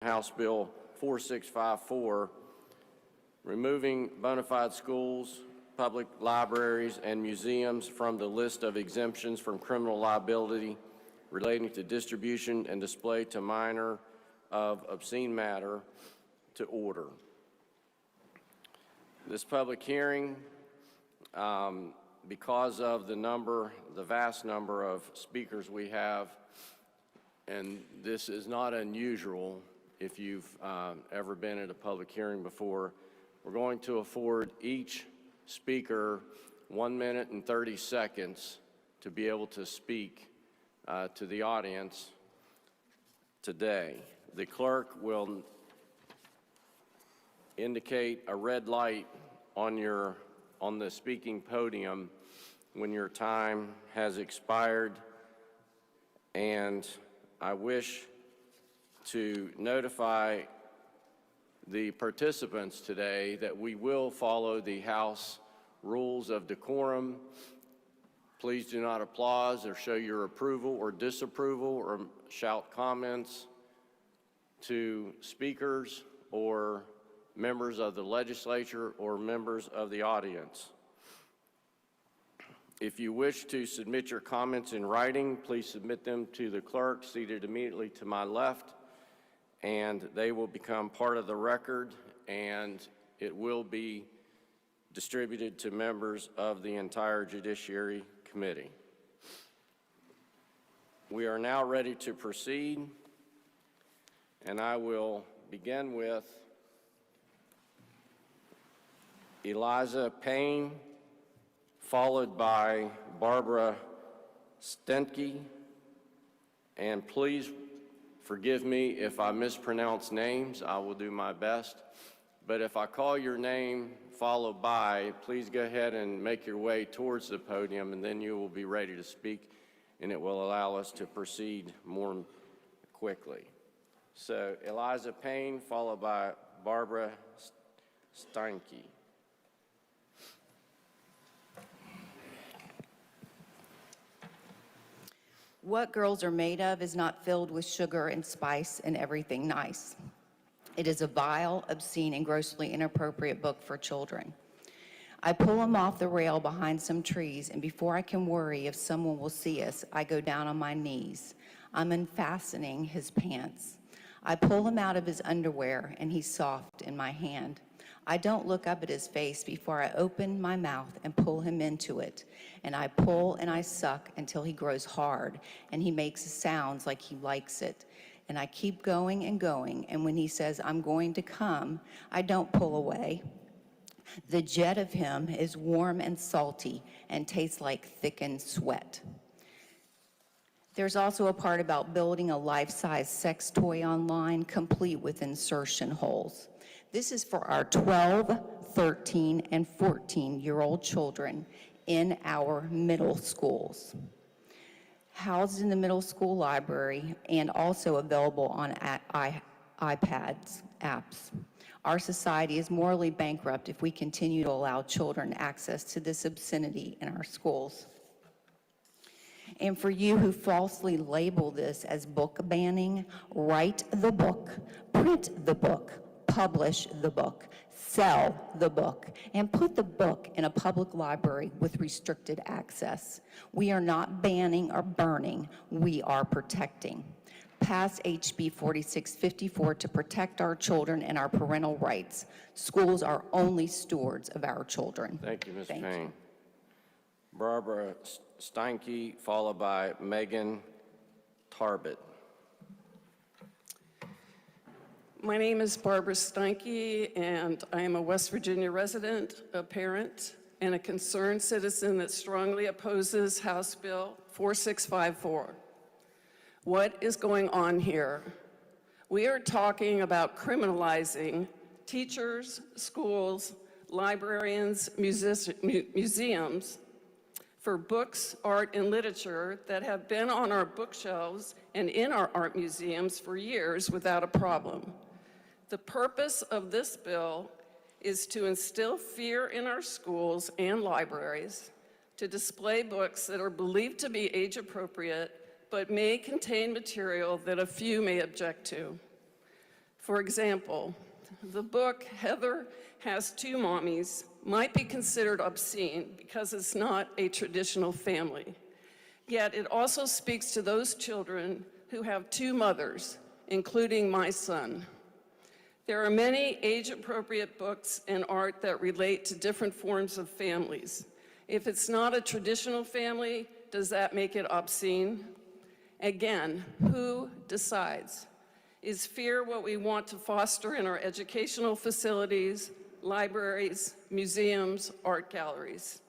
House Bill 4654, removing bona fide schools, public libraries, and museums from the list of exemptions from criminal liability relating to distribution and display to minor of obscene matter to order. This public hearing, because of the vast number of speakers we have, and this is not unusual if you've ever been at a public hearing before, we're going to afford each speaker 1 minute and 30 seconds to be able to speak to the audience today. The clerk will indicate a red light on the speaking podium when your time has expired, and I wish to notify the participants today that we will follow the House rules of decorum. Please do not applaud or show your approval or disapproval or shout comments to speakers or members of the legislature or members of the audience. If you wish to submit your comments in writing, please submit them to the clerk seated immediately to my left, and they will become part of the record, and it will be distributed to members of the entire Judiciary Committee. We are now ready to proceed, and I will begin with Eliza Payne, followed by Barbara Stentke, and please forgive me if I mispronounce names. I will do my best. But if I call your name followed by, please go ahead and make your way towards the podium, and then you will be ready to speak, and it will allow us to proceed more quickly. So Eliza Payne, followed by Barbara Steinke. What Girls Are Made Of is not filled with sugar and spice and everything nice. It is a vile, obscene, and grossly inappropriate book for children. I pull him off the rail behind some trees, and before I can worry if someone will see us, I go down on my knees. I'm unfastening his pants. I pull him out of his underwear, and he's soft in my hand. I don't look up at his face before I open my mouth and pull him into it. And I pull and I suck until he grows hard and he makes sounds like he likes it. And I keep going and going, and when he says, "I'm going to come," I don't pull away. The jet of him is warm and salty and tastes like thickened sweat. There's also a part about building a life-size sex toy online, complete with insertion holes. This is for our 12, 13, and 14-year-old children in our middle schools. Housed in the middle school library and also available on iPads, apps. Our society is morally bankrupt if we continue to allow children access to this obscenity in our schools. And for you who falsely label this as book banning, write the book, print the book, publish the book, sell the book, and put the book in a public library with restricted access. We are not banning or burning, we are protecting. Pass HB 4654 to protect our children and our parental rights. Schools are only stewards of our children. Thank you, Ms. Payne. Barbara Steinke, followed by Megan Tarbett. My name is Barbara Steinke, and I am a West Virginia resident, a parent, and a concerned citizen that strongly opposes House Bill 4654. What is going on here? We are talking about criminalizing teachers, schools, librarians, museums for books, art, and literature that have been on our bookshelves and in our art museums for years without a problem. The purpose of this bill is to instill fear in our schools and libraries, to display books that are believed to be age appropriate but may contain material that a few may object to. For example, the book Heather Has Two Mommies might be considered obscene because it's not a traditional family. Yet it also speaks to those children who have two mothers, including my son. There are many age-appropriate books and art that relate to different forms of families. If it's not a traditional family, does that make it obscene? Again, who decides? Is fear what we want to foster in our educational facilities, libraries, museums, art galleries?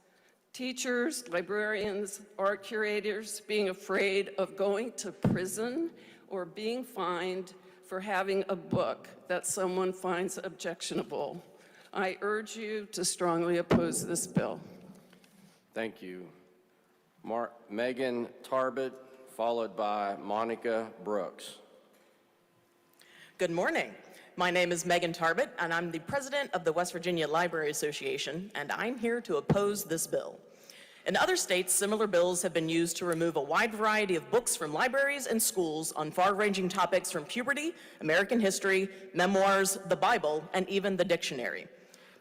Teachers, librarians, art curators being afraid of going to prison or being fined for having a book that someone finds objectionable. I urge you to strongly oppose this bill. Thank you. Megan Tarbett, followed by Monica Brooks. Good morning. My name is Megan Tarbett, and I'm the president of the West Virginia Library Association, and I'm here to oppose this bill. In other states, similar bills have been used to remove a wide variety of books from libraries and schools on far-ranging topics from puberty, American history, memoirs, the Bible, and even the dictionary.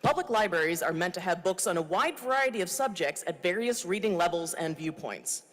Public libraries are meant to have books on a wide variety of subjects at various reading levels and viewpoints.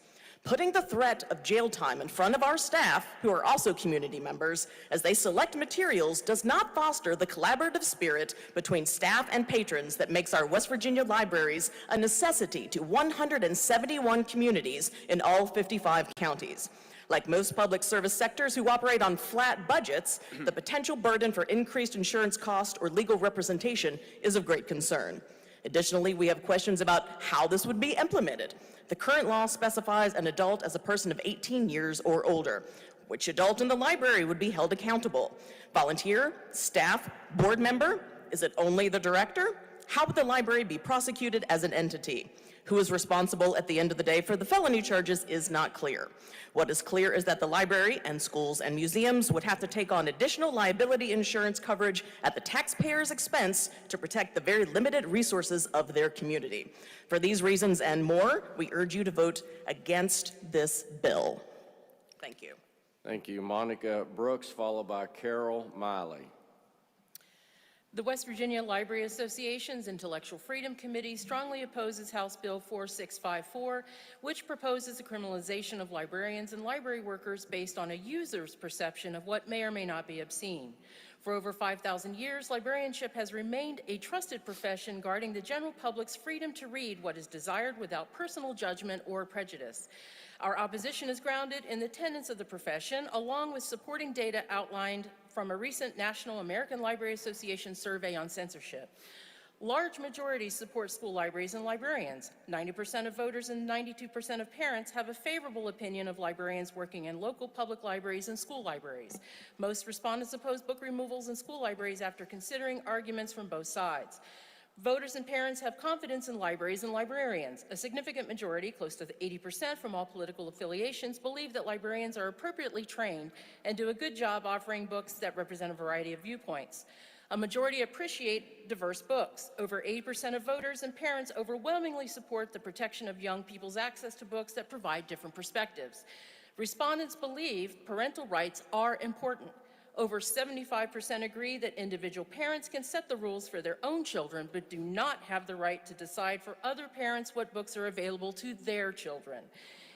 Putting the threat of jail time in front of our staff, who are also community members, as they select materials does not foster the collaborative spirit between staff and patrons that makes our West Virginia libraries a necessity to 171 communities in all 55 counties. Like most public service sectors who operate on flat budgets, the potential burden for increased insurance cost or legal representation is of great concern. Additionally, we have questions about how this would be implemented. The current law specifies an adult as a person of 18 years or older. Which adult in the library would be held accountable? Volunteer, staff, board member? Is it only the director? How would the library be prosecuted as an entity? Who is responsible at the end of the day for the felony charges is not clear. What is clear is that the library and schools and museums would have to take on additional liability insurance coverage at the taxpayer's expense to protect the very limited resources of their community. For these reasons and more, we urge you to vote against this bill. Thank you. Thank you. Monica Brooks, followed by Carol Miley. The West Virginia Library Association's Intellectual Freedom Committee strongly opposes House Bill 4654, which proposes the criminalization of librarians and library workers based on a user's perception of what may or may not be obscene. For over 5,000 years, librarianship has remained a trusted profession guarding the general public's freedom to read what is desired without personal judgment or prejudice. Our opposition is grounded in the tenets of the profession, along with supporting data outlined from a recent National American Library Association survey on censorship. Large majorities support school libraries and librarians. 90% of voters and 92% of parents have a favorable opinion of librarians working in local public libraries and school libraries. Most respondents oppose book removals in school libraries after considering arguments from both sides. Voters and parents have confidence in libraries and librarians. A significant majority, close to 80% from all political affiliations, believe that librarians are appropriately trained and do a good job offering books that represent a variety of viewpoints. A majority appreciate diverse books. Over 80% of voters and parents overwhelmingly support the protection of young people's access to books that provide different perspectives. Respondents believe parental rights are important. Over 75% agree that individual parents can set the rules for their own children, but do not have the right to decide for other parents what books are available to their children.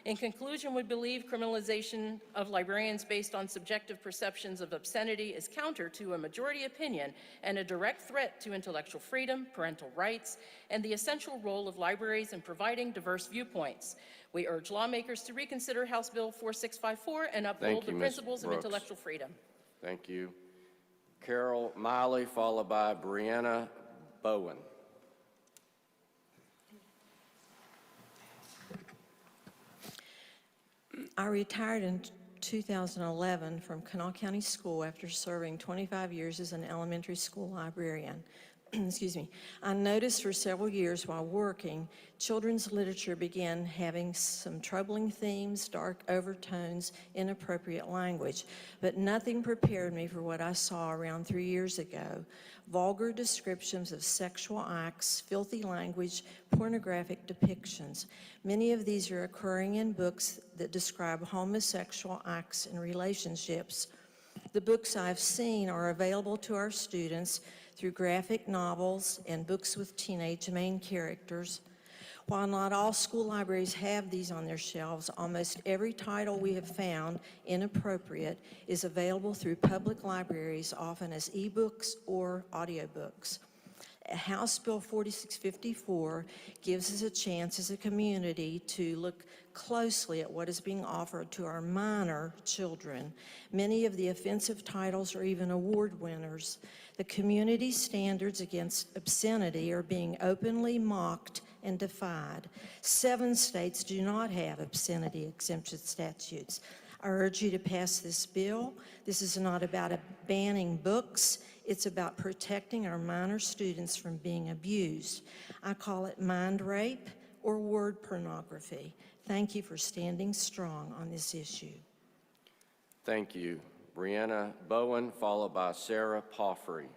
In conclusion, we believe criminalization of librarians based on subjective perceptions of obscenity is counter to a majority opinion and a direct threat to intellectual freedom, parental rights, and the essential role of libraries in providing diverse viewpoints. We urge lawmakers to reconsider House Bill 4654 and uphold the principles of intellectual freedom. Thank you. Carol Miley, followed by Brianna Bowen. I retired in 2011 from Kanawha County School after serving 25 years as an elementary school librarian. Excuse me. I noticed for several years while working, children's literature began having some troubling themes, dark overtones, inappropriate language, but nothing prepared me for what I saw around 3 years ago. Vulgar descriptions of sexual acts, filthy language, pornographic depictions. Many of these are occurring in books that describe homosexual acts and relationships. The books I've seen are available to our students through graphic novels and books with teenage main characters. While not all school libraries have these on their shelves, almost every title we have found inappropriate is available through public libraries, often as ebooks or audiobooks. House Bill 4654 gives us a chance as a community to look closely at what is being offered to our minor children. Many of the offensive titles are even award winners. The community standards against obscenity are being openly mocked and defied. 7 states do not have obscenity exemption statutes. I urge you to pass this bill. This is not about banning books. It's about protecting our minor students from being abused. I call it mind rape or word pornography. Thank you for standing strong on this issue. Thank you. Brianna Bowen, followed by Sarah Palfrey.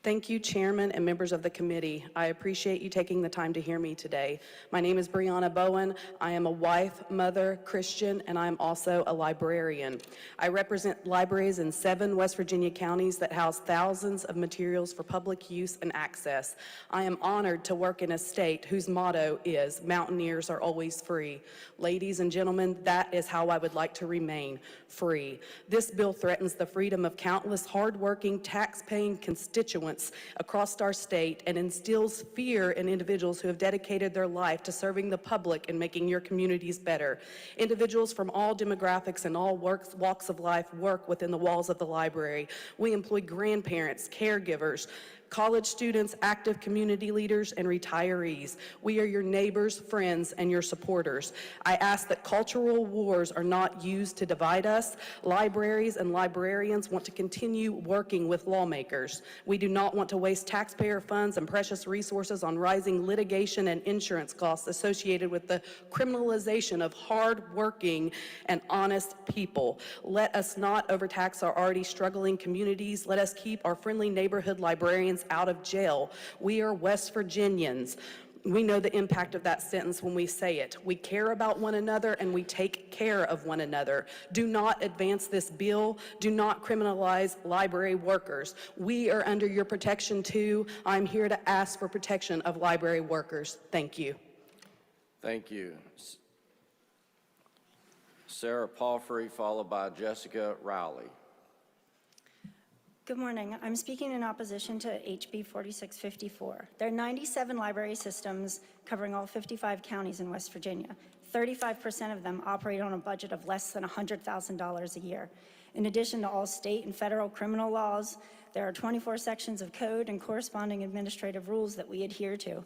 Thank you, Chairman and members of the committee. I appreciate you taking the time to hear me today. My name is Brianna Bowen. I am a wife, mother, Christian, and I am also a librarian. I represent libraries in 7 West Virginia counties that house thousands of materials for public use and access. I am honored to work in a state whose motto is, "Mountaineers are always free." Ladies and gentlemen, that is how I would like to remain, free. This bill threatens the freedom of countless hardworking, tax-paying constituents across our state and instills fear in individuals who have dedicated their life to serving the public and making your communities better. Individuals from all demographics and all walks of life work within the walls of the library. We employ grandparents, caregivers, college students, active community leaders, and retirees. We are your neighbors, friends, and your supporters. I ask that cultural wars are not used to divide us. Libraries and librarians want to continue working with lawmakers. We do not want to waste taxpayer funds and precious resources on rising litigation and insurance costs associated with the criminalization of hard-working and honest people. Let us not overtax our already struggling communities. Let us keep our friendly neighborhood librarians out of jail. We are West Virginians. We know the impact of that sentence when we say it. We care about one another and we take care of one another. Do not advance this bill. Do not criminalize library workers. We are under your protection too. I'm here to ask for protection of library workers. Thank you. Thank you. Sarah Palfrey, followed by Jessica Rowley. Good morning. I'm speaking in opposition to HB 4654. There are 97 library systems covering all 55 counties in West Virginia. 35% of them operate on a budget of less than $100,000 a year. In addition to all state and federal criminal laws, there are 24 sections of code and corresponding administrative rules that we adhere to.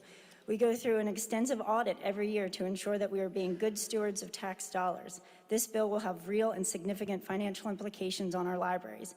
We go through an extensive audit every year to ensure that we are being good stewards of tax dollars. This bill will have real and significant financial implications on our libraries.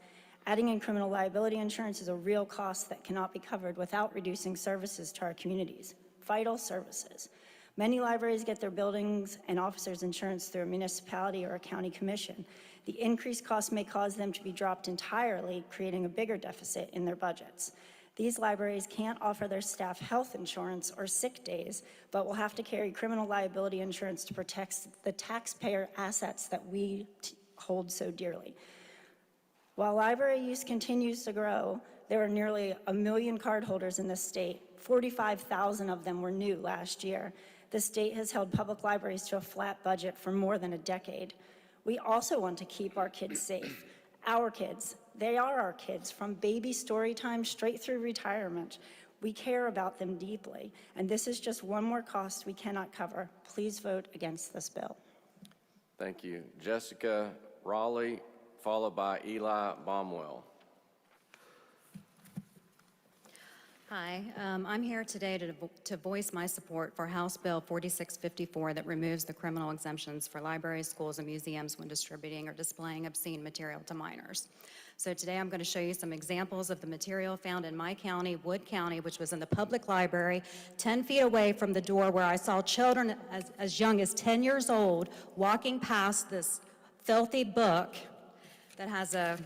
Adding in criminal liability insurance is a real cost that cannot be covered without reducing services to our communities, vital services. Many libraries get their buildings and officers insurance through a municipality or a county commission. The increased cost may cause them to be dropped entirely, creating a bigger deficit in their budgets. These libraries can't offer their staff health insurance or sick days, but will have to carry criminal liability insurance to protect the taxpayer assets that we hold so dearly. While library use continues to grow, there are nearly 1 million cardholders in this state. 45,000 of them were new last year. The state has held public libraries to a flat budget for more than a decade. We also want to keep our kids safe. Our kids, they are our kids, from baby story time straight through retirement. We care about them deeply, and this is just one more cost we cannot cover. Please vote against this bill. Thank you. Jessica Rowley, followed by Eli Baumwell. Hi, I'm here today to voice my support for House Bill 4654 that removes the criminal exemptions for libraries, schools, and museums when distributing or displaying obscene material to minors. So today I'm going to show you some examples of the material found in my county, Wood County, which was in the public library, 10 feet away from the door where I saw children as young as 10 years old walking past this filthy book that has a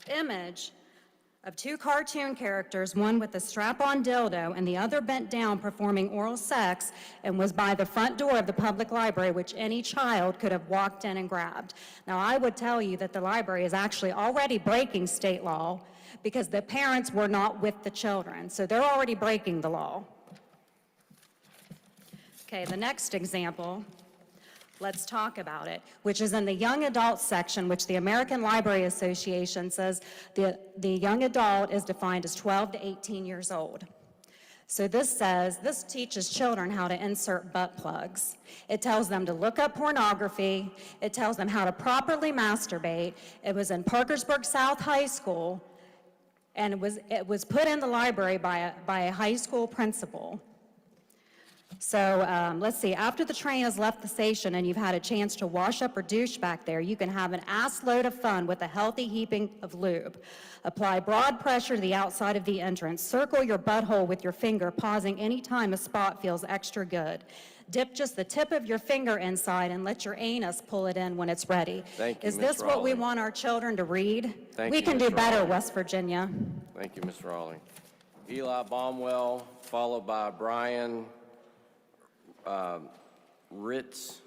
image of 2 cartoon characters, one with a strap-on dildo and the other bent down performing oral sex, and was by the front door of the public library, which any child could have walked in and grabbed. Now, I would tell you that the library is actually already breaking state law because the parents were not with the children, so they're already breaking the law. Okay, the next example, let's talk about it, which is in the young adult section, which the American Library Association says the young adult is defined as 12 to 18 years old. So this teaches children how to insert butt plugs. It tells them to look up pornography. It tells them how to properly masturbate. It was in Parkersburg South High School, and it was put in the library by a high school principal. So let's see, after the train has left the station and you've had a chance to wash up or douche back there, you can have an ass load of fun with a healthy heaping of lube. Apply broad pressure to the outside of the entrance. Circle your butthole with your finger, pausing any time a spot feels extra good. Dip just the tip of your finger inside and let your anus pull it in when it's ready. Thank you, Is Ms. this what we Raleigh. want our children to read? Thank We you, can Ms. do better, Raleigh. West Virginia. Thank you, Ms. Raleigh. Eli Baumwell, followed by Brian Ritz.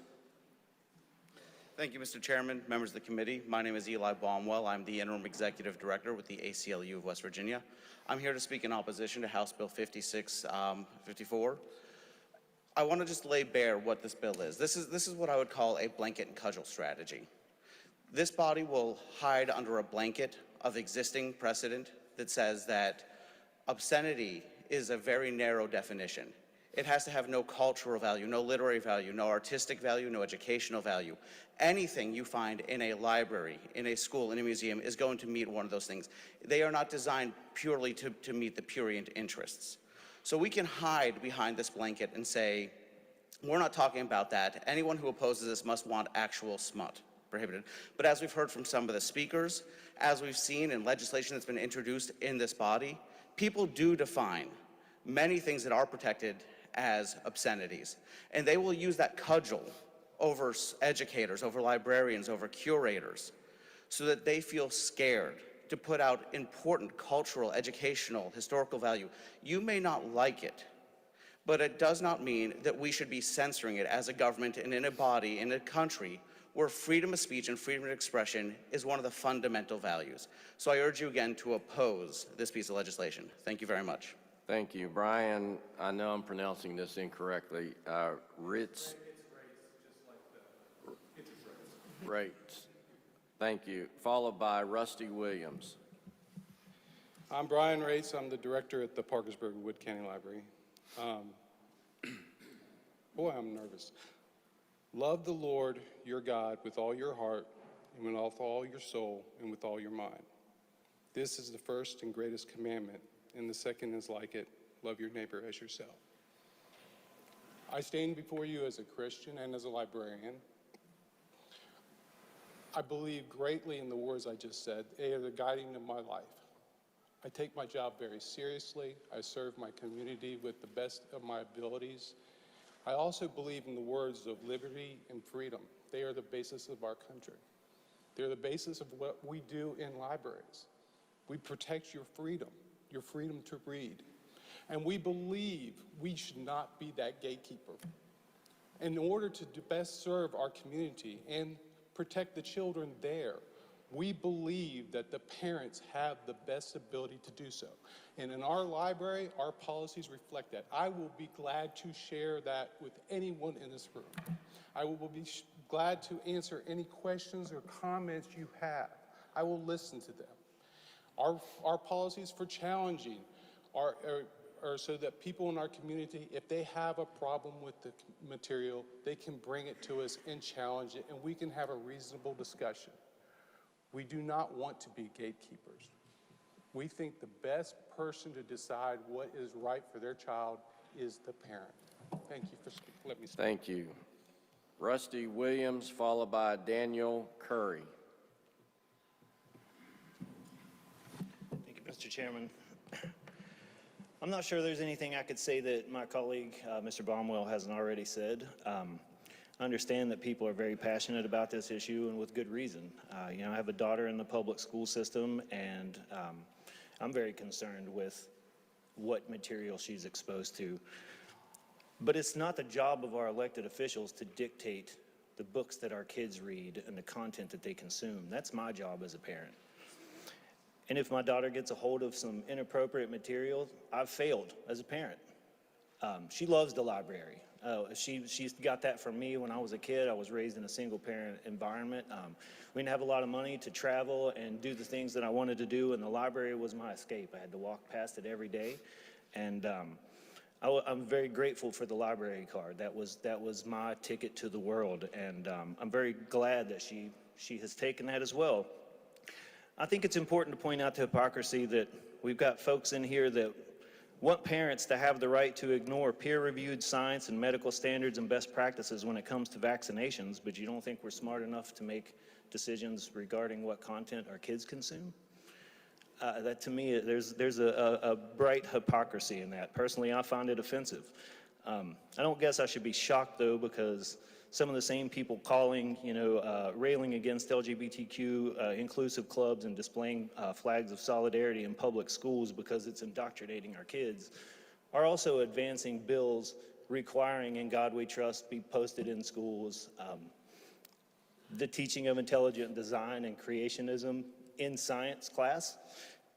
Thank you, Mr. Chairman, members of the committee. My name is Eli Baumwell. I'm the Interim Executive Director with the ACLU of West Virginia. I'm here to speak in opposition to House Bill 5654. I want to just lay bare what this bill is. This is what I would call a blanket and cudgel strategy. This body will hide under a blanket of existing precedent that says that obscenity is a very narrow definition. It has to have no cultural value, no literary value, no artistic value, no educational value. Anything you find in a library, in a school, in a museum is going to meet one of those things. They are not designed purely to meet the prurient interests. So we can hide behind this blanket and say, we're not talking about that. Anyone who opposes this must want actual smut prohibited. But as we've heard from some of the speakers, as we've seen in legislation that's been introduced in this body, people do define many things that are protected as obscenities. And they will use that cudgel over educators, over librarians, over curators, so that they feel scared to put out important cultural, educational, historical value. You may not like it, but it does not mean that we should be censoring it as a government and in a body, in a country where freedom of speech and freedom of expression is one of the fundamental values. So I urge you again to oppose this piece of legislation. Thank you very much. Thank you. Brian, I know I'm pronouncing this incorrectly. Ritz? Ritz. Thank you. Followed by Rusty Williams. I'm Brian Race. I'm the director at the Parkersburg Wood County Library. Boy, I'm nervous. Love the Lord your God with all your heart and with all your soul and with all your mind. This is the first and greatest commandment, and the second is like it, love your neighbor as yourself. I stand before you as a Christian and as a librarian. I believe greatly in the words I just said. They are the guiding of my life. I take my job very seriously. I serve my community with the best of my abilities. I also believe in the words of liberty and freedom. They are the basis of our country. They're the basis of what we do in libraries. We protect your freedom to read. And we believe we should not be that gatekeeper. In order to best serve our community and protect the children there, we believe that the parents have the best ability to do so. And in our library, our policies reflect that. I will be glad to share that with anyone in this room. I will be glad to answer any questions or comments you have. I will listen to them. Our policies for challenging are so that people in our community, if they have a problem with the material, they can bring it to us and challenge it, and we can have a reasonable discussion. We do not want to be gatekeepers. We think the best person to decide what is right for their child is the parent. Thank you for letting me speak. Thank you. Rusty Williams, followed by Daniel Curry. Thank you, Mr. Chairman. I'm not sure there's anything I could say that my colleague, Mr. Baumwell, hasn't already said. I understand that people are very passionate about this issue, and with good reason. I have a daughter in the public school system, and I'm very concerned with what material she's exposed to. But it's not the job of our elected officials to dictate the books that our kids read and the content that they consume. That's my job as a parent. And if my daughter gets a hold of some inappropriate material, I've failed as a parent. She loves the library. She's got that from me when I was a kid. I was raised in a single-parent environment. We didn't have a lot of money to travel and do the things that I wanted to do, and the library was my escape. I had to walk past it every day, and I'm very grateful for the library card. That was my ticket to the world, and I'm very glad that she has taken that as well. I think it's important to point out the hypocrisy that we've got folks in here that want parents to have the right to ignore peer-reviewed science and medical standards and best practices when it comes to vaccinations, but you don't think we're smart enough to make decisions regarding what content our kids consume? That to me, there's a bright hypocrisy in that. Personally, I find it offensive. I don't guess I should be shocked, though, because some of the same people calling, railing against LGBTQ inclusive clubs and displaying flags of solidarity in public schools because it's indoctrinating our kids are also advancing bills requiring "In God We Trust" be posted in schools, the teaching of intelligent design and creationism in science class,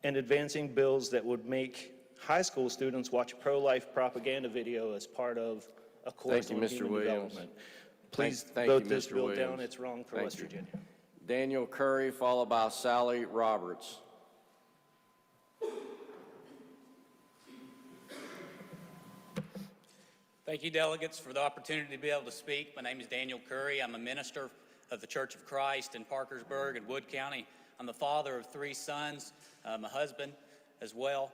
and advancing bills that would make high school students watch a pro-life propaganda video as part of a course on human development. Please vote this bill down. It's wrong for West Virginia. Daniel Curry, followed by Sally Roberts. Thank you, delegates, for the opportunity to be able to speak. My name is Daniel Curry. I'm a minister of the Church of Christ in Parkersburg and Wood County. I'm the father of 3 sons, my husband as well.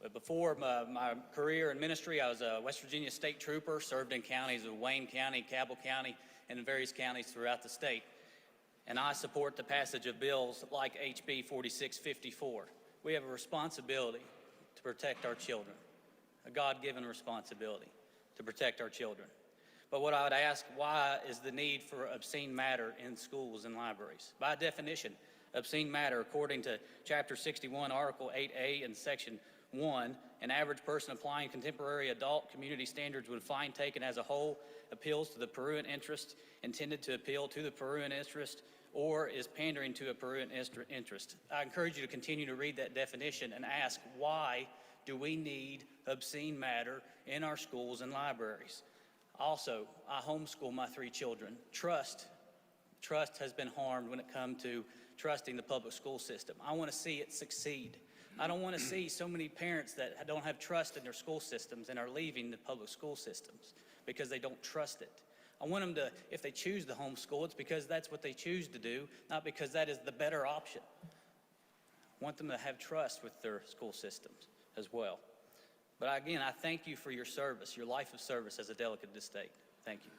But before my career in ministry, I was a West Virginia state trooper, served in counties of Wayne County, Cabell County, and in various counties throughout the state. And I support the passage of bills like HB 4654. We have a responsibility to protect our children, a God-given responsibility to protect our children. But what I would ask, why is the need for obscene matter in schools and libraries? By definition, obscene matter, according to Chapter 61, Article 8A and Section 1, an average person applying contemporary adult community standards would find taken as a whole appeals to the prurient interest, intended to appeal to the prurient interest, or is pandering to a prurient interest. I encourage you to continue to read that definition and ask, why do we need obscene matter in our schools and libraries? Also, I homeschool my 3 children. Trust has been harmed when it comes to trusting the public school system. I want to see it succeed. I don't want to see so many parents that don't have trust in their school systems and are leaving the public school systems because they don't trust it. I want them to, if they choose to homeschool, it's because that's what they choose to do, not because that is the better option. I want them to have trust with their school systems as well. But again, I thank you for your service, your life of service as a delegate of this state. Thank you.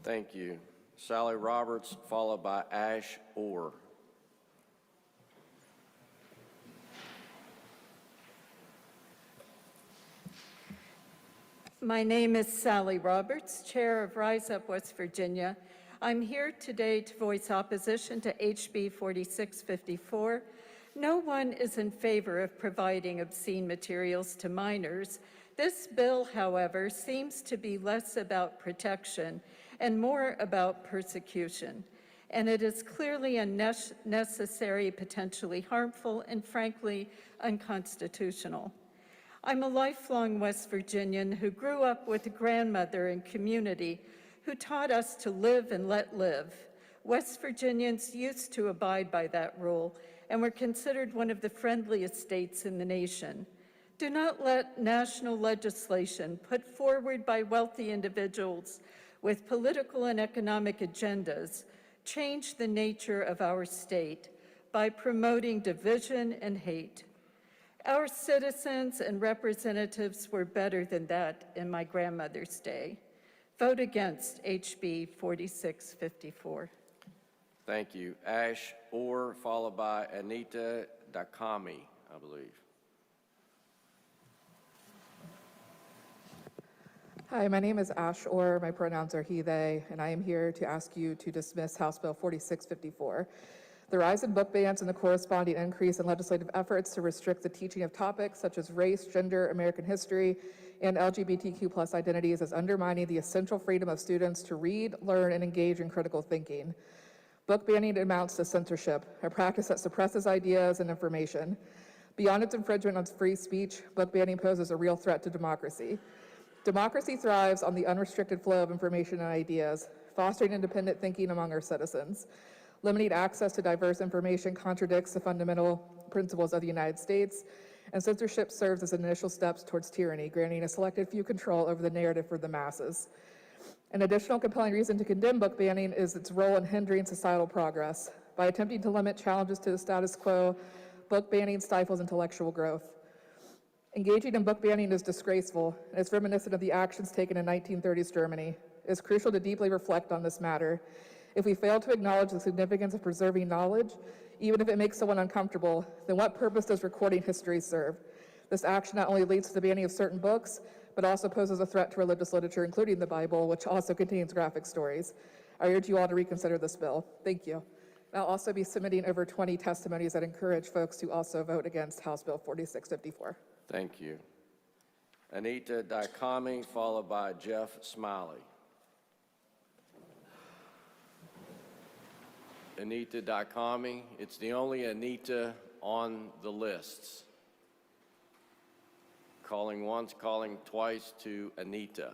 Thank you. Sally Roberts, followed by Ash Orr. My name is Sally Roberts, Chair of Rise Up West Virginia. I'm here today to voice opposition to HB 4654. No one is in favor of providing obscene materials to minors. This bill, however, seems to be less about protection and more about persecution. And it is clearly unnecessary, potentially harmful, and frankly, unconstitutional. I'm a lifelong West Virginian who grew up with a grandmother and community who taught us to live and let live. West Virginians used to abide by that rule and were considered one of the friendliest states in the nation. Do not let national legislation put forward by wealthy individuals with political and economic agendas change the nature of our state by promoting division and hate. Our citizens and representatives were better than that in my grandmother's day. Vote against HB 4654. Thank you. Ash Orr, followed by Anita Dakami, I believe. Hi, my name is Ash Orr. My pronouns are he, they, and I am here to ask you to dismiss House Bill 4654. The rise in book bans and the corresponding increase in legislative efforts to restrict the teaching of topics such as race, gender, American history, and LGBTQ+ identities is undermining the essential freedom of students to read, learn, and engage in critical thinking. Book banning amounts to censorship, a practice that suppresses ideas and information. Beyond its infringement on free speech, book banning poses a real threat to democracy. Democracy thrives on the unrestricted flow of information and ideas, fostering independent thinking among our citizens. Limiting access to diverse information contradicts the fundamental principles of the United States, and censorship serves as initial steps towards tyranny, granting a selected few control over the narrative for the masses. An additional compelling reason to condemn book banning is its role in hindering societal progress. By attempting to limit challenges to the status quo, book banning stifles intellectual growth. Engaging in book banning is disgraceful, and it's reminiscent of the actions taken in 1930s Germany. It is crucial to deeply reflect on this matter. If we fail to acknowledge the significance of preserving knowledge, even if it makes someone uncomfortable, then what purpose does recording history serve? This action not only leads to the banning of certain books, but also poses a threat to religious literature, including the Bible, which also contains graphic stories. I urge you all to reconsider this bill. Thank you. I'll also be submitting over 20 testimonies that encourage folks to also vote against House Bill 4654. Thank you. Anita Dicami, followed by Jeff Smiley. Anita Dicami, it's the only Anita on the lists. Calling once, calling twice to Anita.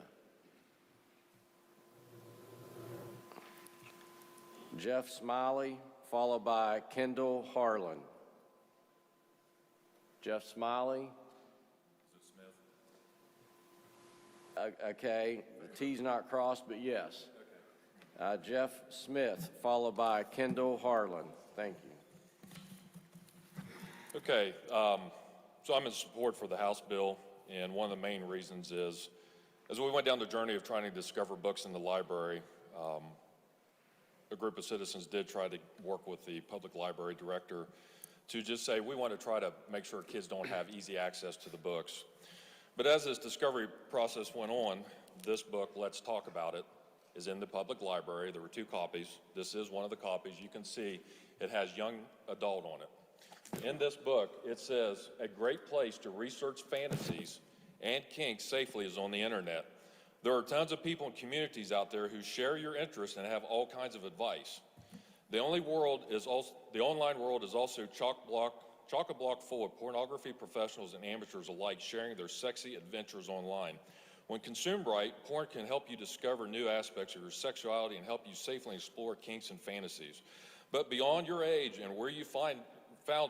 Jeff Smiley, followed by Kendall Harlan. Jeff Smiley. Is it Smith? Okay, the T's not crossed, but yes. Jeff Smith, followed by Kendall Harlan. Thank you. Okay, so I'm in support for the House bill, and one of the main reasons is, as we went down the journey of trying to discover books in the library, a group of citizens did try to work with the public library director to just say, we want to try to make sure kids don't have easy access to the books. But as this discovery process went on, this book, Let's Talk About It, is in the public library. There were 2 copies. This is one of the copies. You can see it has young adult on it. In this book, it says, a great place to research fantasies and kinks safely is on the internet. There are tons of people and communities out there who share your interests and have all kinds of advice. The online world is also chock-a-block full of pornography professionals and amateurs alike sharing their sexy adventures online. When consumed right, porn can help you discover new aspects of your sexuality and help you safely explore kinks and fantasies. But beyond your age and where you found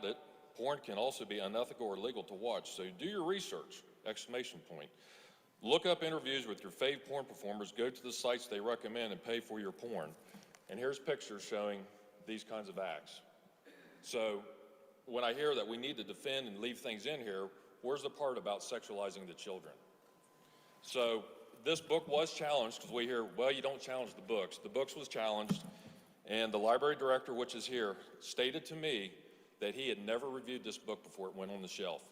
it, porn can also be unethical or illegal to watch. So do your research, ! Look up interviews with your fave porn performers, go to the sites they recommend, and pay for your porn. And here's pictures showing these kinds of acts. So when I hear that we need to defend and leave things in here, where's the part about sexualizing the children? So this book was challenged, because we hear, well, you don't challenge the books. The books was challenged, and the library director, which is here, stated to me that he had never reviewed this book before it went on the shelf.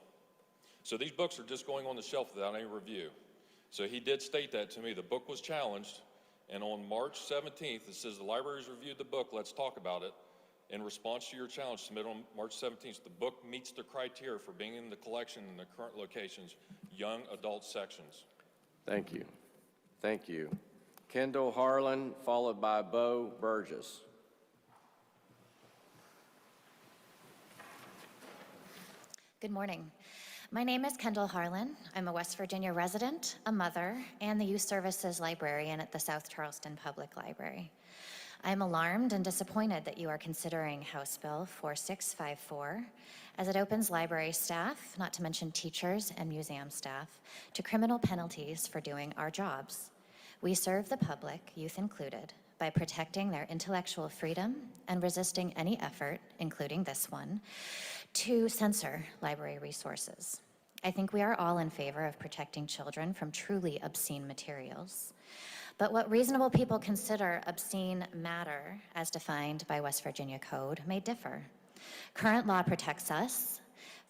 So these books are just going on the shelf without any review. So he did state that to me. The book was challenged, and on March 17th, it says the library's reviewed the book, Let's Talk About It. In response to your challenge submitted on March 17th, the book meets the criteria for being in the collection in the current locations, young adult sections. Thank you. Thank you. Kendall Harlan, followed by Bo Burgess. Good morning. My name is Kendall Harlan. I'm a West Virginia resident, a mother, and the Youth Services librarian at the South Charleston Public Library. I'm alarmed and disappointed that you are considering House Bill 4654 as it opens library staff, not to mention teachers and museum staff, to criminal penalties for doing our jobs. We serve the public, youth included, by protecting their intellectual freedom and resisting any effort, including this one, to censor library resources. I think we are all in favor of protecting children from truly obscene materials. But what reasonable people consider obscene matter, as defined by West Virginia Code, may differ. Current law protects us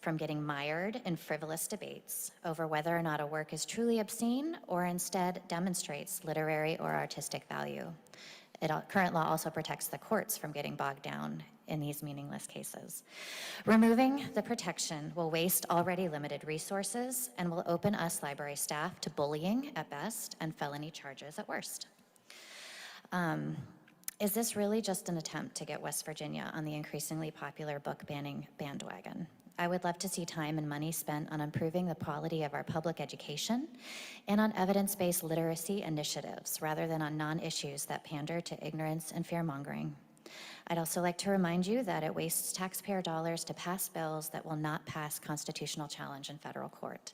from getting mired in frivolous debates over whether or not a work is truly obscene or instead demonstrates literary or artistic value. Current law also protects the courts from getting bogged down in these meaningless cases. Removing the protection will waste already limited resources and will open us library staff to bullying at best and felony charges at worst. Is this really just an attempt to get West Virginia on the increasingly popular book banning bandwagon? I would love to see time and money spent on improving the quality of our public education and on evidence-based literacy initiatives rather than on non-issues that pander to ignorance and fear-mongering. I'd also like to remind you that it wastes taxpayer dollars to pass bills that will not pass constitutional challenge in federal court.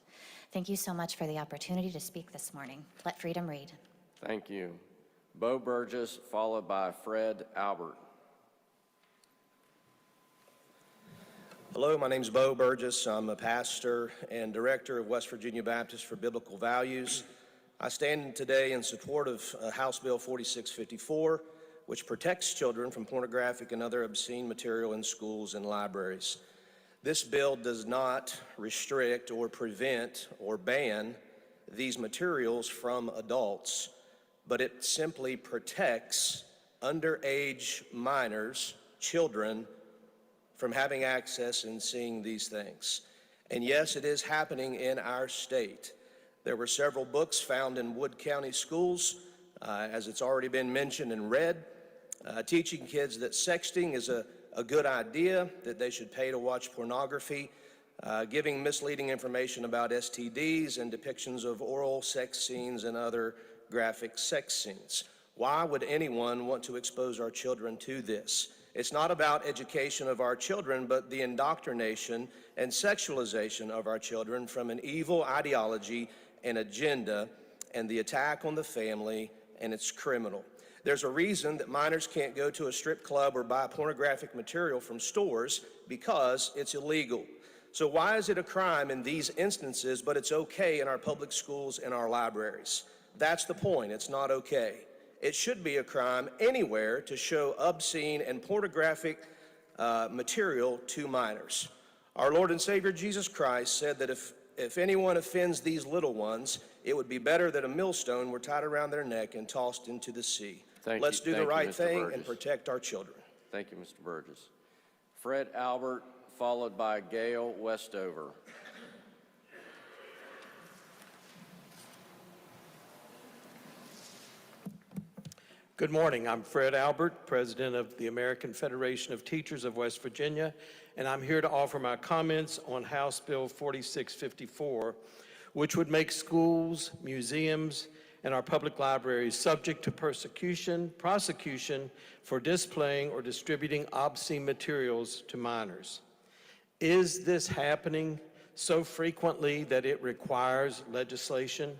Thank you so much for the opportunity to speak this morning. Let freedom read. Thank you. Bo Burgess, followed by Fred Albert. Hello, my name is Bo Burgess. I'm a pastor and director of West Virginia Baptist for Biblical Values. I stand today in support of House Bill 4654, which protects children from pornographic and other obscene material in schools and libraries. This bill does not restrict or prevent or ban these materials from adults, but it simply protects underage minors, children, from having access and seeing these things. And yes, it is happening in our state. There were several books found in Wood County schools, as it's already been mentioned and read, teaching kids that sexting is a good idea, that they should pay to watch pornography, giving misleading information about STDs and depictions of oral sex scenes and other graphic sex scenes. Why would anyone want to expose our children to this? It's not about education of our children, but the indoctrination and sexualization of our children from an evil ideology and agenda, and the attack on the family, and it's criminal. There's a reason that minors can't go to a strip club or buy pornographic material from stores, because it's illegal. So why is it a crime in these instances, but it's okay in our public schools and our libraries? That's the point. It's not okay. It should be a crime anywhere to show obscene and pornographic material to minors. Our Lord and Savior Jesus Christ said that if anyone offends these little ones, it would be better that a millstone were tied around their neck and tossed into the sea. Let's do the right thing and protect our children. Thank you, Mr. Burgess. Fred Albert, followed by Gail Westover. Good morning. I'm Fred Albert, president of the American Federation of Teachers of West Virginia, and I'm here to offer my comments on House Bill 4654, which would make schools, museums, and our public libraries subject to prosecution for displaying or distributing obscene materials to minors. Is this happening so frequently that it requires legislation?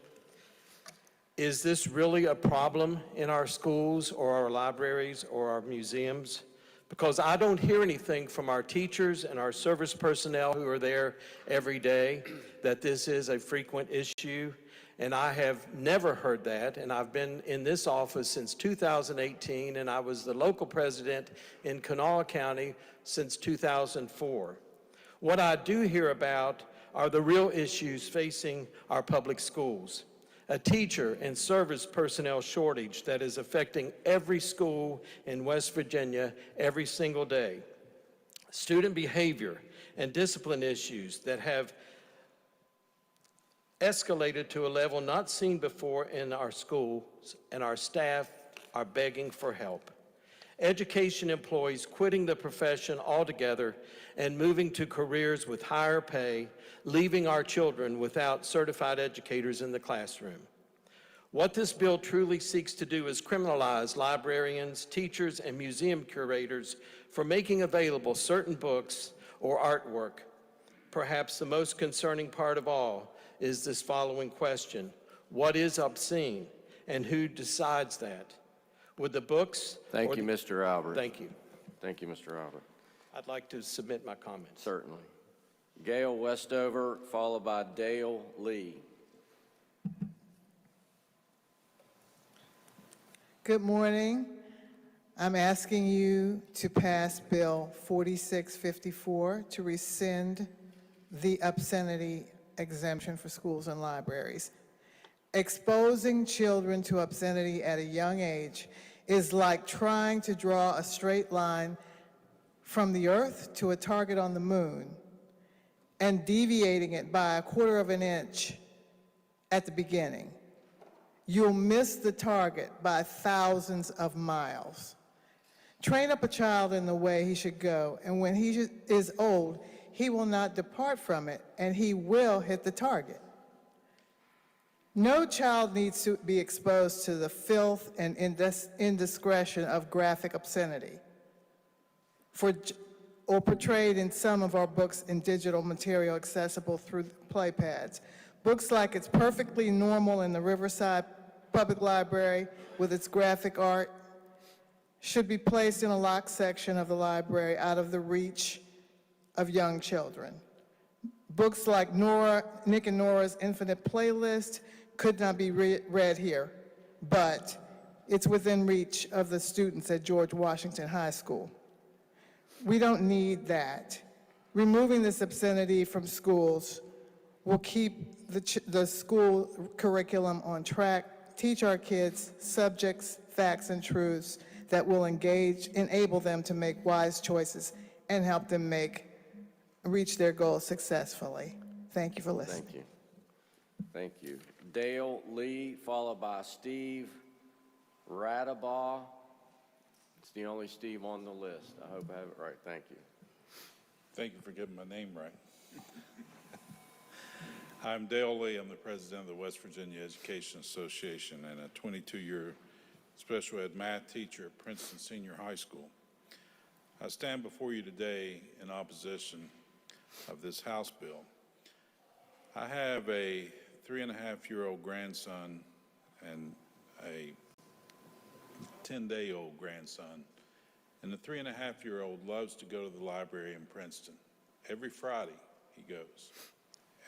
Is this really a problem in our schools or our libraries or our museums? Because I don't hear anything from our teachers and our service personnel who are there every day that this is a frequent issue, and I have never heard that, and I've been in this office since 2018, and I was the local president in Kanawha County since 2004. What I do hear about are the real issues facing our public schools. A teacher and service personnel shortage that is affecting every school in West Virginia every single day. Student behavior and discipline issues that have escalated to a level not seen before in our schools, and our staff are begging for help. Education employees quitting the profession altogether and moving to careers with higher pay, leaving our children without certified educators in the classroom. What this bill truly seeks to do is criminalize librarians, teachers, and museum curators for making available certain books or artwork. Perhaps the most concerning part of all is this following question: what is obscene, and who decides that? Would the books... Thank you, Mr. Albert. Thank you. Thank you, Mr. Albert. I'd like to submit my comments. Certainly. Gail Westover, followed by Dale Lee. Good morning. I'm asking you to pass Bill 4654 to rescind the obscenity exemption for schools and libraries. Exposing children to obscenity at a young age is like trying to draw a straight line from the Earth to a target on the moon and deviating it by 1/4 of an inch at the beginning, you'll miss the target by thousands of miles. Train up a child in the way he should go, and when he is old, he will not depart from it, and he will hit the target. No child needs to be exposed to the filth and indiscretion of graphic obscenity or portrayed in some of our books in digital material accessible through playpads. Books like It's Perfectly Normal in the Riverside Public Library with its graphic art should be placed in a locked section of the library out of the reach of young children. Books like Nick and Nora's Infinite Playlist could not be read here, but it's within reach of the students at George Washington High School. We don't need that. Removing this obscenity from schools will keep the school curriculum on track, teach our kids subjects, facts, and truths that will enable them to make wise choices and help them reach their goals successfully. Thank you for listening. Thank you. Thank you. Dale Lee, followed by Steve Radabaugh. It's the only Steve on the list. I hope I have it right. Thank you. Thank you for getting my name right. I'm Dale Lee. I'm the president of the West Virginia Education Association and a 22-year special ed math teacher at Princeton Senior High School. I stand before you today in opposition of this House bill. I have a 3.5-year-old grandson and a 10-day-old grandson, and the 3.5-year-old loves to go to the library in Princeton. Every Friday he goes.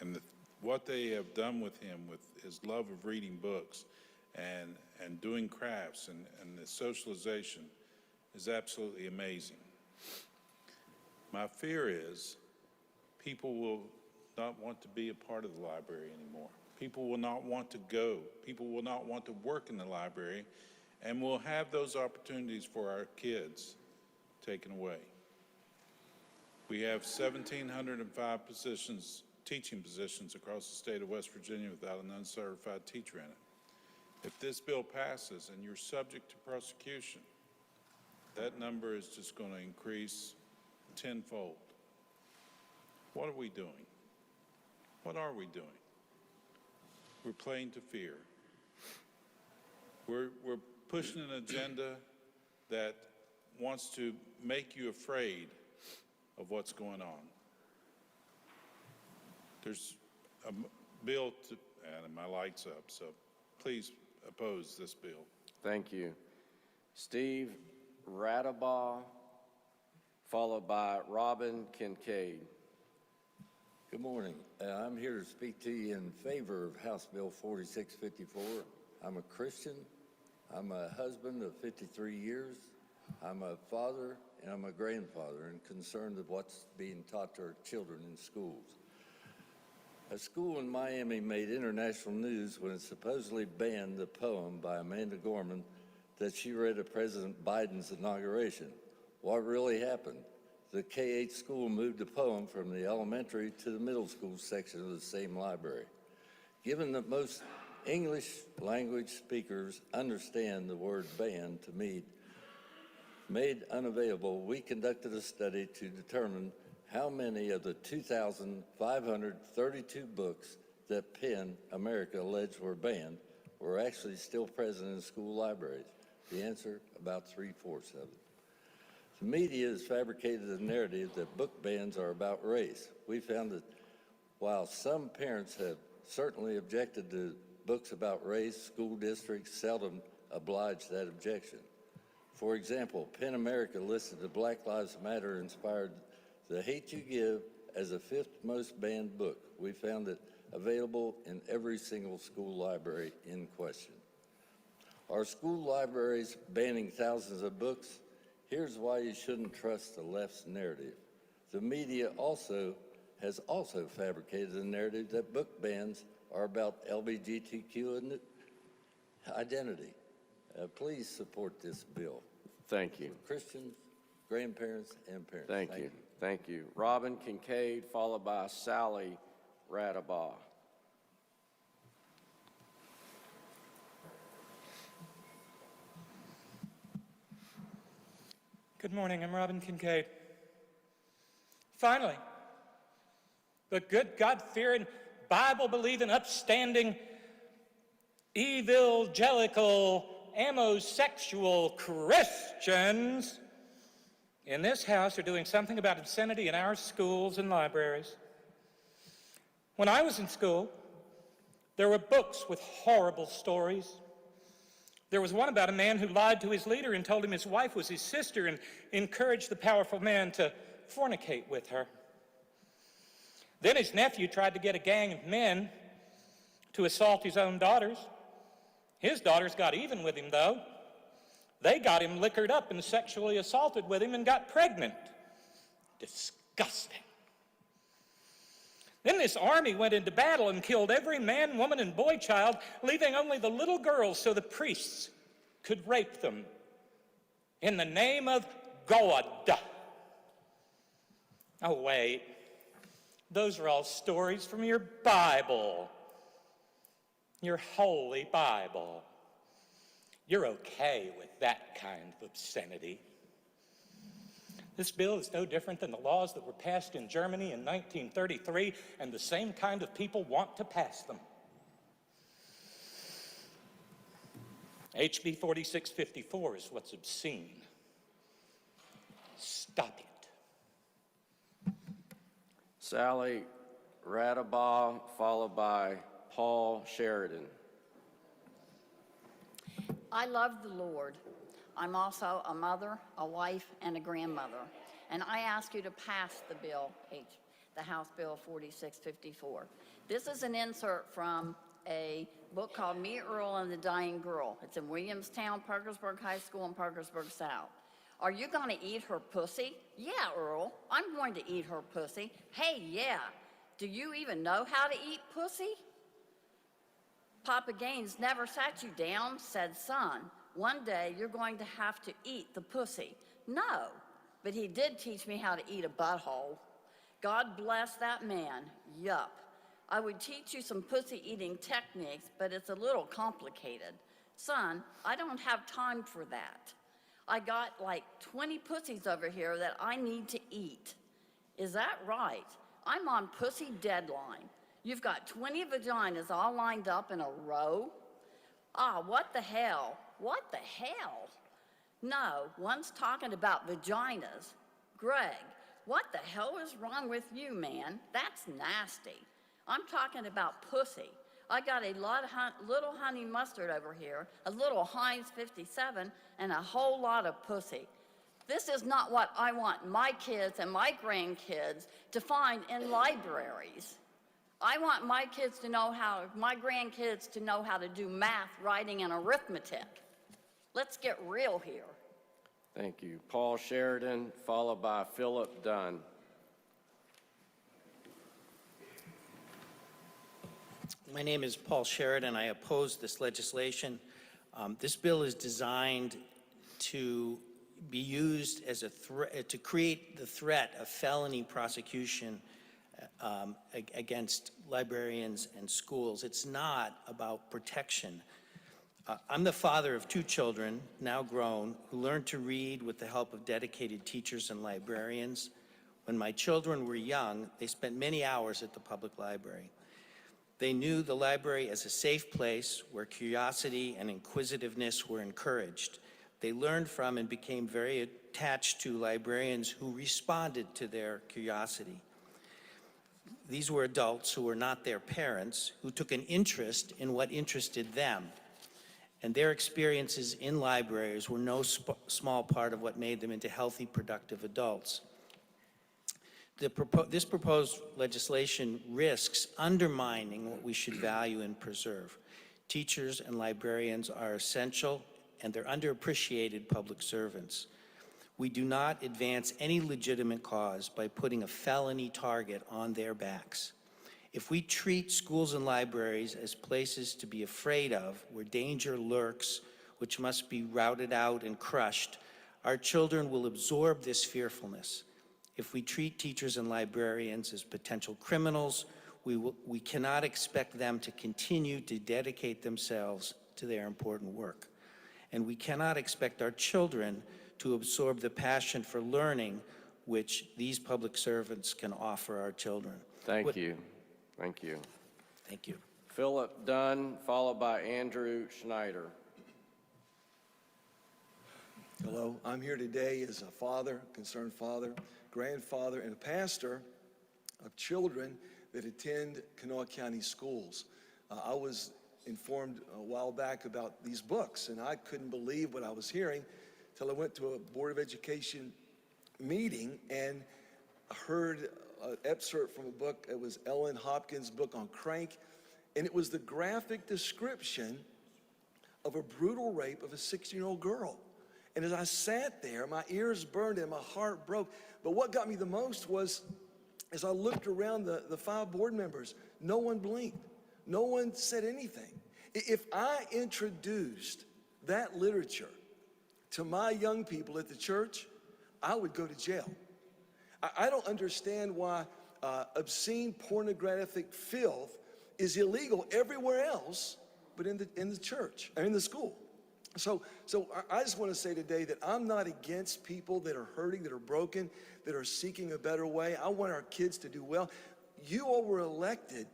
And what they have done with him, with his love of reading books and doing crafts and the socialization, is absolutely amazing. My fear is people will not want to be a part of the library anymore. People will not want to go. People will not want to work in the library, and we'll have those opportunities for our kids taken away. We have 1,705 positions, teaching positions across the state of West Virginia without an uncertified teacher in it. If this bill passes and you're subject to prosecution, that number is just going to increase tenfold. What are we doing? What are we doing? We're playing to fear. We're pushing an agenda that wants to make you afraid of what's going on. There's a bill to, and my light's up, so please oppose this bill. Thank you. Steve Radabaugh, followed by Robin Kincaid. Good morning. I'm here to speak to you in favor of House Bill 4654. I'm a Christian. I'm a husband of 53 years. I'm a father and I'm a grandfather and concerned of what's being taught to our children in schools. A school in Miami made international news when it supposedly banned the poem by Amanda Gorman that she read at President Biden's inauguration. What really happened? The K-8 school moved the poem from the elementary to the middle school section of the same library. Given that most English language speakers understand the word ban to mean made unavailable, we conducted a study to determine how many of the 2,532 books that PEN America alleged were banned were actually still present in school libraries. The answer, about 3/4 of it. The media has fabricated a narrative that book bans are about race. We found that while some parents have certainly objected to books about race, school districts seldom oblige that objection. For example, PEN America listed the Black Lives Matter inspired The Hate You Give as the 5th most banned book. We found it available in every single school library in question. Are school libraries banning thousands of books? Here's why you shouldn't trust the left's narrative. The media has also fabricated a narrative that book bans are about LGBTQ identity. Please support this bill. Thank you. Christians, grandparents, and parents. Thank you. Thank you. Robin Kincaid, followed by Sally Radabaugh. Good morning, I'm Robin Kincaid. Finally, the good, God-fearing, Bible-believing, upstanding, evangelical, homosexual Christians in this house are doing something about obscenity in our schools and libraries. When I was in school, there were books with horrible stories. There was one about a man who lied to his leader and told him his wife was his sister and encouraged the powerful man to fornicate with her. Then his nephew tried to get a gang of men to assault his own daughters. His daughters got even with him, though. They got him liquored up and sexually assaulted with him and got pregnant. Disgusting. Then this army went into battle and killed every man, woman, and boy child, leaving only the little girls so the priests could rape them in the name of God. Oh, wait. Those are all stories from your Bible, your holy Bible. You're okay with that kind of obscenity. This bill is no different than the laws that were passed in Germany in 1933, and the same kind of people want to pass them. HB 4654 is what's obscene. Stop it. Sally Radabaugh, followed by Paul Sheridan. I love the Lord. I'm also a mother, a wife, and a grandmother. And I ask you to pass the bill, the House Bill 4654. This is an insert from a book called Me, Earl, and the Dying Girl. It's in Williamstown, Parkersburg High School, and Parkersburg South. Are you going to eat her pussy? Yeah, Earl, I'm going to eat her pussy. Hey, yeah. Do you even know how to eat pussy? Papa Gaines never sat you down, said, son, one day you're going to have to eat the pussy. No, but he did teach me how to eat a butthole. God bless that man. Yup. I would teach you some pussy eating techniques, but it's a little complicated. Son, I don't have time for that. I got like 20 pussies over here that I need to eat. Is that right? I'm on pussy deadline. You've got 20 vaginas all lined up in a row? Ah, what the hell? What the hell? No, one's talking about vaginas. Greg, what the hell is wrong with you, man? That's nasty. I'm talking about pussy. I got a little honey mustard over here, a little Heinz 57, and a whole lot of pussy. This is not what I want my kids and my grandkids to find in libraries. I want my grandkids to know how to do math, writing, and arithmetic. Let's get real here. Thank you. Paul Sheridan, followed by Philip Dunn. My name is Paul Sheridan. I oppose this legislation. This bill is designed to be used as a threat, to create the threat of felony prosecution against librarians and schools. It's not about protection. I'm the father of 2 children, now grown, who learned to read with the help of dedicated teachers and librarians. When my children were young, they spent many hours at the public library. They knew the library as a safe place where curiosity and inquisitiveness were encouraged. They learned from and became very attached to librarians who responded to their curiosity. These were adults who were not their parents, who took an interest in what interested them. And their experiences in libraries were no small part of what made them into healthy, productive adults. This proposed legislation risks undermining what we should value and preserve. Teachers and librarians are essential, and they're underappreciated public servants. We do not advance any legitimate cause by putting a felony target on their backs. If we treat schools and libraries as places to be afraid of, where danger lurks, which must be routed out and crushed, Our children will absorb this fearfulness. If we treat teachers and librarians as potential criminals, we cannot expect them to continue to dedicate themselves to their important work. And we cannot expect our children to absorb the passion for learning which these public servants can offer our children. Thank you. Thank you. Thank you. Philip Dunn, followed by Andrew Schneider. Hello, I'm here today as a father, concerned father, grandfather, and a pastor of children that attend Kanawha County schools. I was informed a while back about these books, and I couldn't believe what I was hearing till I went to a Board of Education meeting and heard an excerpt from a book. It was Ellen Hopkins' book on Crank, and it was the graphic description of a brutal rape of a 16-year-old girl. And as I sat there, my ears burned and my heart broke. But what got me the most was, as I looked around the 5 board members, no one blinked. No one said anything. If I introduced that literature to my young people at the church, I would go to jail. I don't understand why obscene pornographic filth is illegal everywhere else but in the church, or in the school. So I just want to say today that I'm not against people that are hurting, that are broken, that are seeking a better way. I want our kids to do well. You all were elected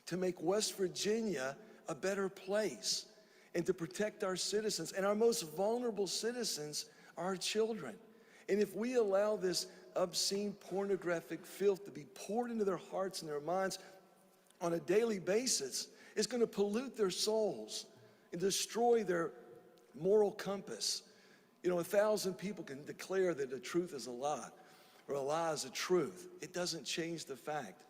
to make West Virginia a better place and to protect our citizens. And our most vulnerable citizens are our children. And if we allow this obscene pornographic filth to be poured into their hearts and their minds on a daily basis, it's going to pollute their souls and destroy their moral compass. You know, 1,000 people can declare that the truth is a lie or a lie is a truth. It doesn't change the fact.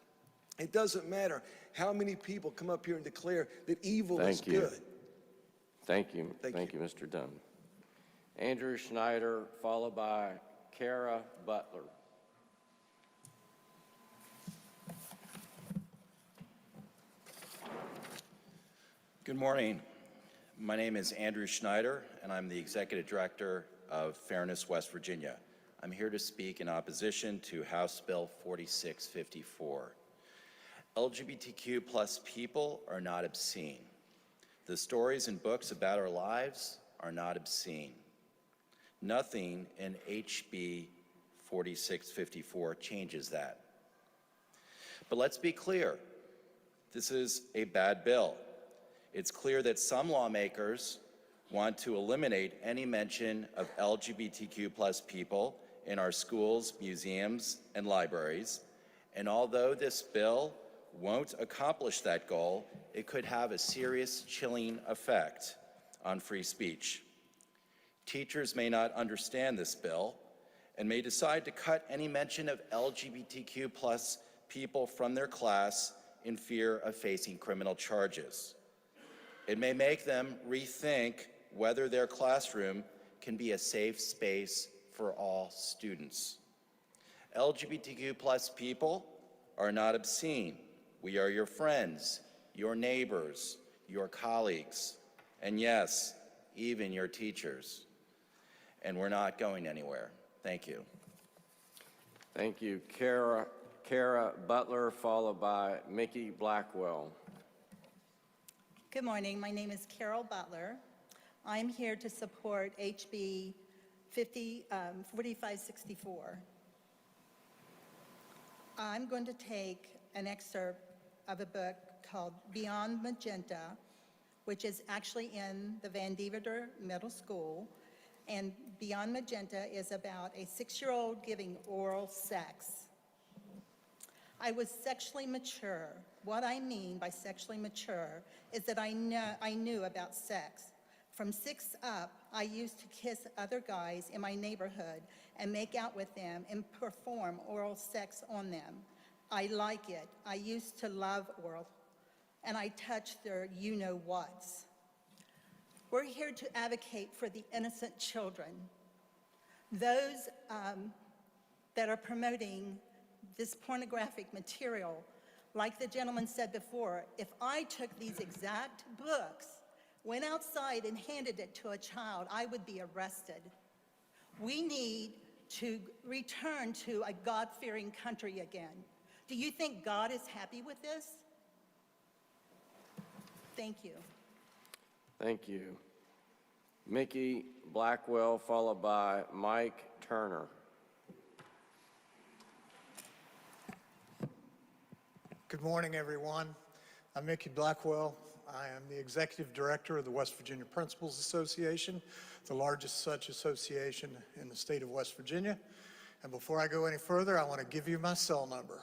It doesn't matter how many people come up here and declare that evil is good. Thank you. Thank you, Mr. Dunn. Andrew Schneider, followed by Kara Butler. Good morning. My name is Andrew Schneider, and I'm the Executive Director of Fairness West Virginia. I'm here to speak in opposition to House Bill 4654. LGBTQ plus people are not obscene. The stories and books about our lives are not obscene. Nothing in HB 4654 changes that. But let's be clear, this is a bad bill. It's clear that some lawmakers want to eliminate any mention of LGBTQ plus people in our schools, museums, and libraries. And although this bill won't accomplish that goal, it could have a serious chilling effect on free speech. Teachers may not understand this bill and may decide to cut any mention of LGBTQ plus people from their class in fear of facing criminal charges. It may make them rethink whether their classroom can be a safe space for all students. LGBTQ plus people are not obscene. We are your friends, your neighbors, your colleagues, and yes, even your teachers. And we're not going anywhere. Thank you. Thank you. Kara Butler, followed by Mickey Blackwell. Good morning. My name is Carol Butler. I'm here to support HB 4564. I'm going to take an excerpt of a book called Beyond Magenta, which is actually in the Van Deventer Middle School. And Beyond Magenta is about a 6-year-old giving oral sex. I was sexually mature. What I mean by sexually mature is that I knew about sex. From 6 up, I used to kiss other guys in my neighborhood and make out with them and perform oral sex on them. I like it. I used to love oral, and I touched their you-know-whats. We're here to advocate for the innocent children, those that are promoting this pornographic material. Like the gentleman said before, if I took these exact books, went outside and handed it to a child, I would be arrested. We need to return to a God-fearing country again. Do you think God is happy with this? Thank you. Thank you. Mickey Blackwell, followed by Mike Turner. Good morning, everyone. I'm Mickey Blackwell. I am the Executive Director of the West Virginia Principals Association, the largest such association in the state of West Virginia. And before I go any further, I want to give you my cell number,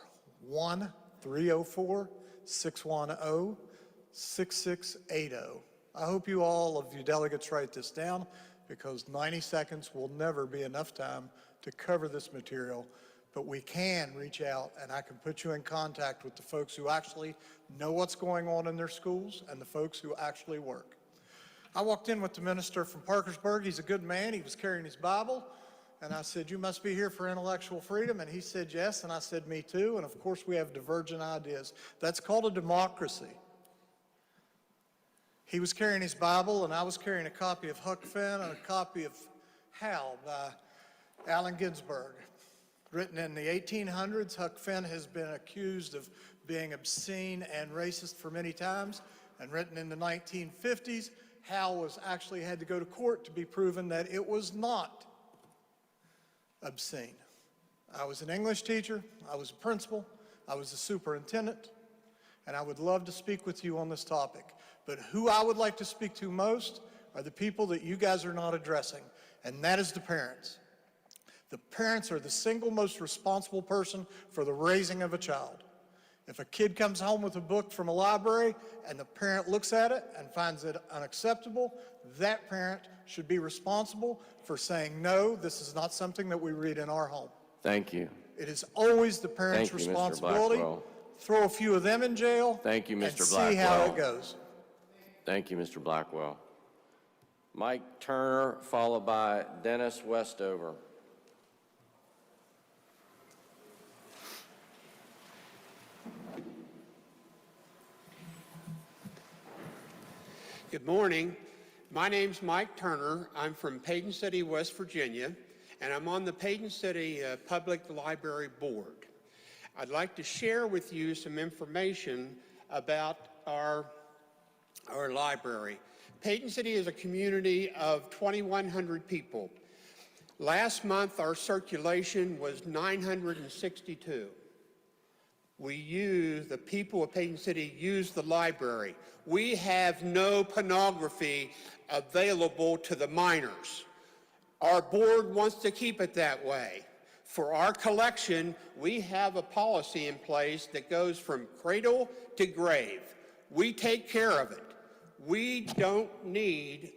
1-304-610-6680. I hope you all of you delegates write this down, because 90 seconds will never be enough time to cover this material, but we can reach out and I can put you in contact with the folks who actually know what's going on in their schools and the folks who actually work. I walked in with the minister from Parkersburg. He's a good man. He was carrying his Bible, and I said, "You must be here for intellectual freedom," and he said, "Yes," and I said, "Me too," and of course we have divergent ideas. That's called a democracy. He was carrying his Bible, and I was carrying a copy of Huck Finn and a copy of Hal by Allen Ginsberg. Written in the 1800s, Huck Finn has been accused of being obscene and racist for many times, and written in the 1950s, Hal was actually had to go to court to be proven that it was not obscene. I was an English teacher, I was a principal, I was a superintendent, and I would love to speak with you on this topic. But who I would like to speak to most are the people that you guys are not addressing, and that is the parents. The parents are the single most responsible person for the raising of a child. If a kid comes home with a book from a library and the parent looks at it and finds it unacceptable, that parent should be responsible for saying, "No, this is not something that we read in our home." Thank you. It is always the parent's Thank you, Mr. responsibility. Blackwell. Throw a few of them in jail. Thank you, Mr. And Blackwell. see how it goes. Thank you, Mr. Blackwell. Mike Turner, followed by Dennis Westover. Good morning. My name's Mike Turner. I'm from Payton City, West Virginia, and I'm on the Payton City Public Library Board. I'd like to share with you some information about our library. Payton City is a community of 2,100 people. Last month, our circulation was 962. The people of Payton City use the library. We have no pornography available to the minors. Our board wants to keep it that way. For our collection, we have a policy in place that goes from cradle to grave. We take care of it. We don't need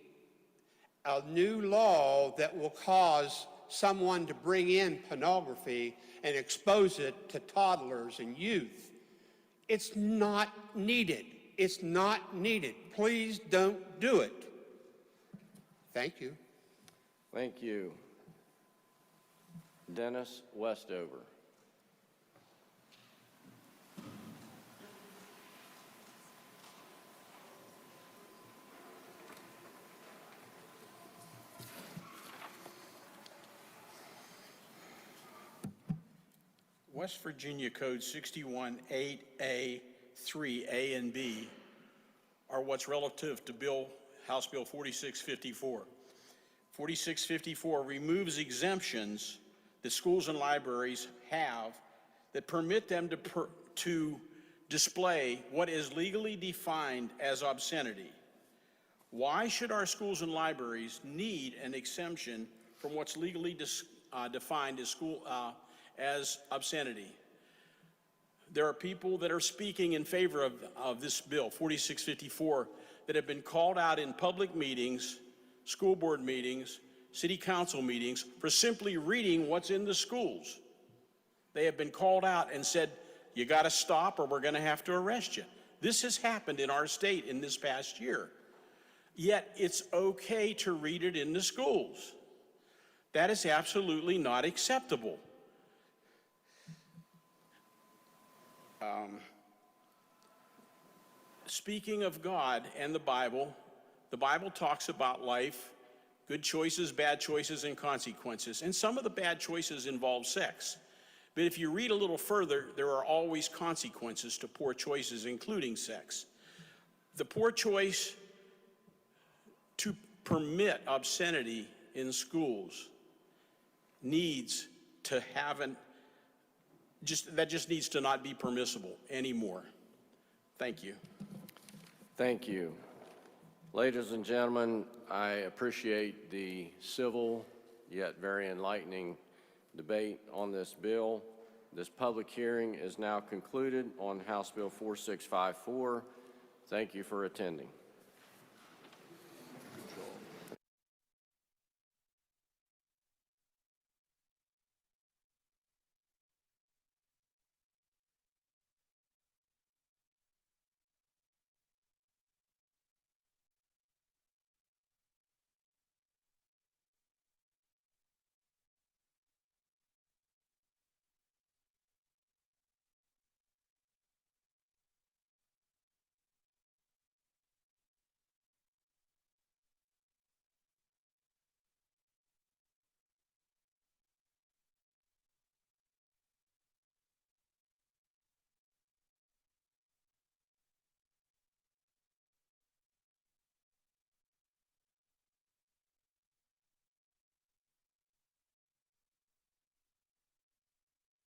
a new law that will cause someone to bring in pornography and expose it to toddlers and youth. It's not needed. It's not needed. Please don't do it. Thank you. Thank you. Dennis Westover. West Virginia Code 618A 3A and B are what's relative to House Bill 4654. 4654 removes exemptions that schools and libraries have that permit them to display what is legally defined as obscenity. Why should our schools and libraries need an exemption from what's legally defined as obscenity? There are people that are speaking in favor of this bill, 4654, that have been called out in public meetings, school board meetings, city council meetings, for simply reading what's in the schools. They have been called out and said, "You got to stop or we're going to have to arrest you." This has happened in our state in this past year. Yet it's okay to read it in the schools. That is absolutely not acceptable. Speaking of God and the Bible talks about life, good choices, bad choices, and consequences. And some of the bad choices involve sex. But if you read a little further, there are always consequences to poor choices, including sex. The poor choice to permit obscenity in schools needs to have that just needs to not be permissible anymore. Thank you. Thank you. Ladies and gentlemen, I appreciate the civil yet very enlightening debate on this bill. This public hearing is now concluded on House Bill 4654. Thank you for attending.